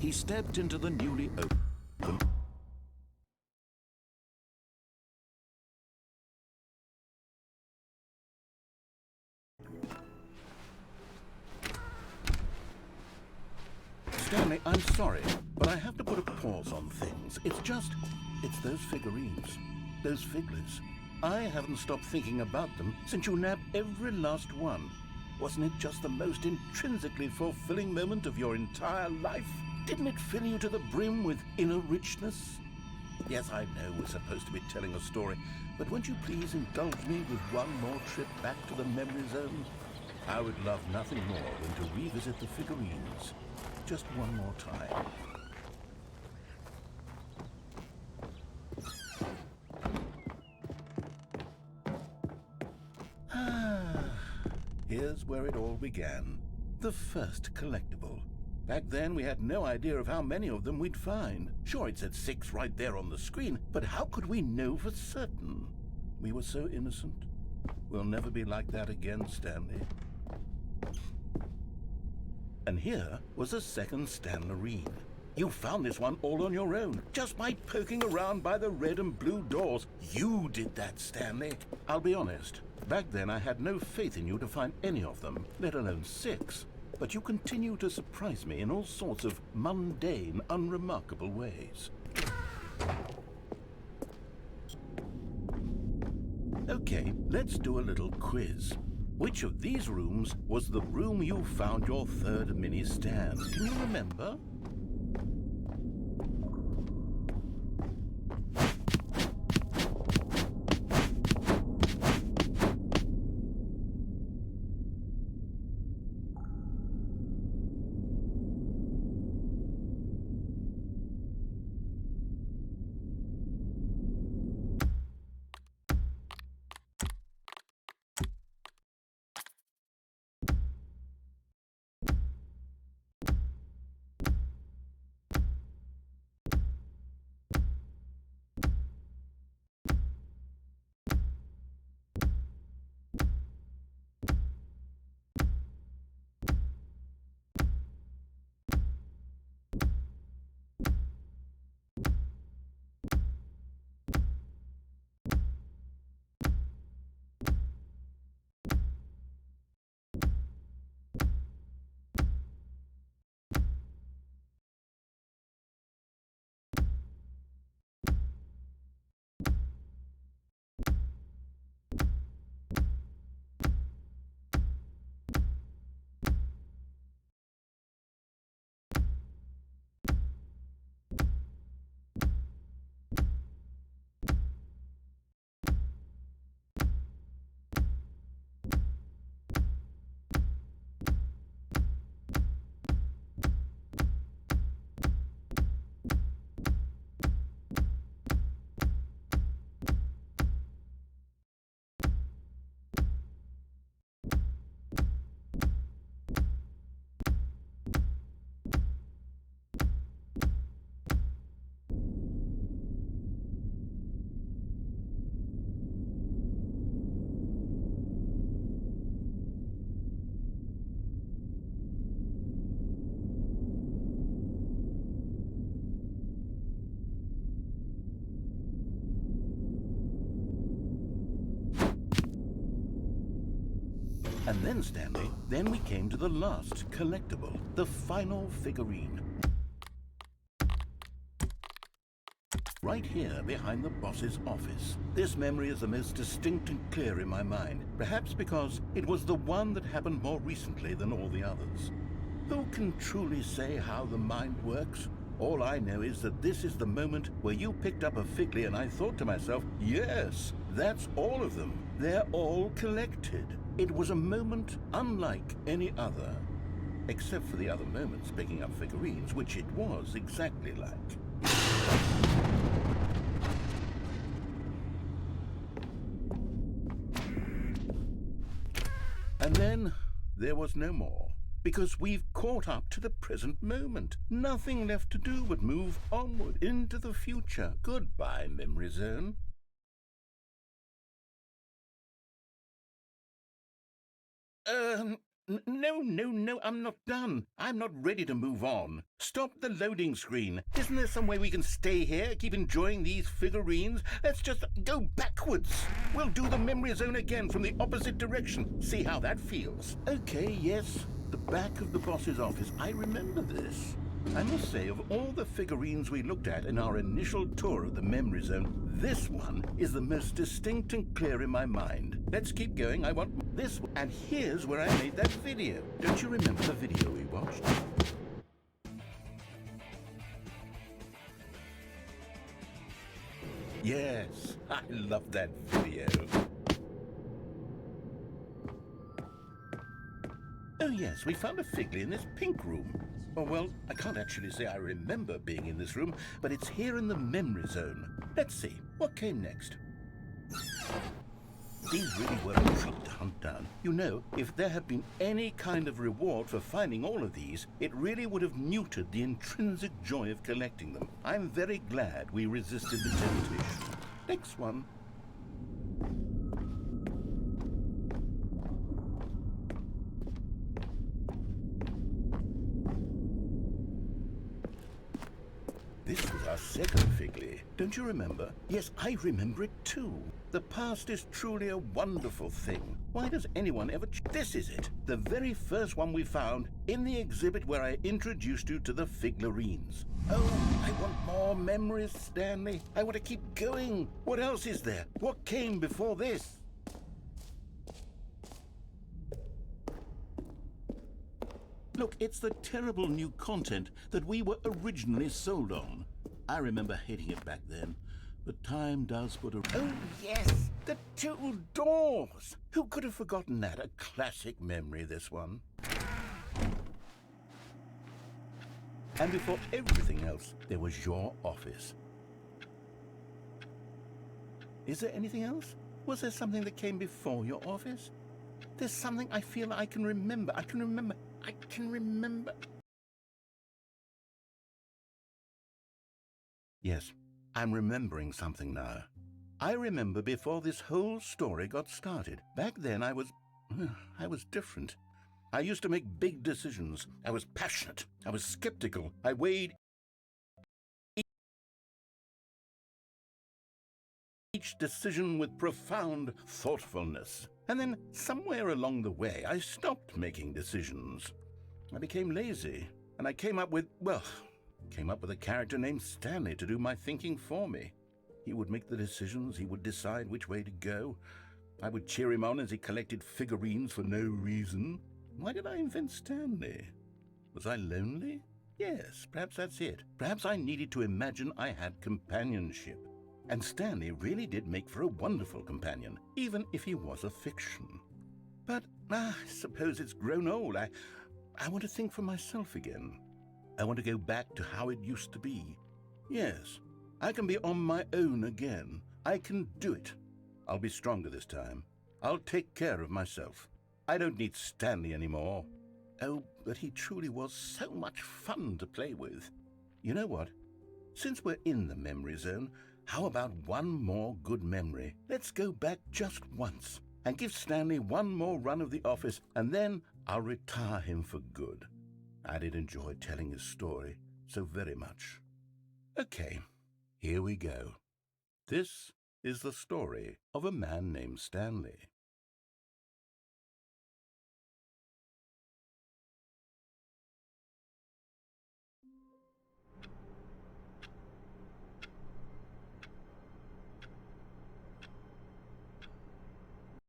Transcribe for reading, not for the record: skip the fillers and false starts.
he stepped into the newly opened... Stanley, I'm sorry, but I have to put a pause on things. It's those figurines, those figlets. I haven't stopped thinking about them since you nabbed every last one. Wasn't it just the most intrinsically fulfilling moment of your entire life? Didn't it fill you to the brim with inner richness? Yes, I know we're supposed to be telling a story, but won't you please indulge me with one more trip back to the memory zone? I would love nothing more than to revisit the figurines. Just one more time. Here's where it all began. The first collectible. Back then, we had no idea of how many of them we'd find. Sure, it said 6 right there on the screen, but how could we know for certain? We were so innocent. We'll never be like that again, Stanley. And here was a second Stanley. You found this one all on your own, just by poking around by the red and blue doors. You did that, Stanley. I'll be honest. Back then, I had no faith in you to find any of them, let alone 6. But you continue to surprise me in all sorts of mundane, unremarkable ways. Okay, let's do a little quiz. Which of these rooms was the room you found your third mini stand? Can you remember? And then, Stanley, then we came to the last collectible, the final figurine. Right here behind the boss's office. This memory is the most distinct and clear in my mind, perhaps because it was the one that happened more recently than all the others. Who can truly say how the mind works? All I know is that this is the moment where you picked up a Figley and I thought to myself, yes, that's all of them. They're all collected. It was a moment unlike any other, except for the other moments picking up figurines, which it was exactly like. And then there was no more, because we've caught up to the present moment. Nothing left to do but move onward into the future. Goodbye, Memory Zone. No, I'm not done. I'm not ready to move on. Stop the loading screen. Isn't there some way we can stay here, keep enjoying these figurines? Let's just go backwards. We'll do the memory zone again from the opposite direction. See how that feels. Okay, yes, the back of the boss's office. I remember this. I must say, of all the figurines we looked at in our initial tour of the memory zone, this one is the most distinct and clear in my mind. Let's keep going. I want this one. And here's where I made that video. Don't you remember the video we watched? Yes, I love that video. Oh yes, we found a Figley in this pink room. Oh, well, I can't actually say I remember being in this room, but it's here in the memory zone. Let's see, what came next? These really were a treat to hunt down. You know, if there had been any kind of reward for finding all of these, it really would have muted the intrinsic joy of collecting them. I'm very glad we resisted the temptation. Next one. This was our second Figley. Don't you remember? Yes, I remember it too. The past is truly a wonderful thing. Why does anyone ever... This is it. The very first one we found in the exhibit where I introduced you to the figurines. Oh, I want more memories, Stanley. I want to keep going. What else is there? What came before this? Look, it's the terrible new content that we were originally sold on. I remember hating it back then, but time does put a... Oh, yes! The two doors! Who could have forgotten that? A classic memory, this one. And before everything else, there was your office. Is there anything else? Was there something that came before your office? There's something I feel I can remember. I can remember. Yes, I'm remembering something now. I remember before this whole story got started. Back then I was different. I used to make big decisions. I was passionate. I was skeptical. I weighed each decision with profound thoughtfulness. And then somewhere along the way, I stopped making decisions. I became lazy, and I came up with a character named Stanley to do my thinking for me. He would make the decisions, he would decide which way to go. I would cheer him on as he collected figurines for no reason. Why did I invent Stanley? Was I lonely? Yes, perhaps that's it. Perhaps I needed to imagine I had companionship. And Stanley really did make for a wonderful companion, even if he was a fiction. But I suppose it's grown old. I want to think for myself again. I want to go back to how it used to be. Yes, I can be on my own again. I can do it. I'll be stronger this time. I'll take care of myself. I don't need Stanley anymore. Oh, but he truly was so much fun to play with. You know what? Since we're in the memory zone, how about one more good memory? Let's go back just once and give Stanley one more run of the office, and then I'll retire him for good. I did enjoy telling his story so very much. Okay, here we go. This is the story of a man named Stanley.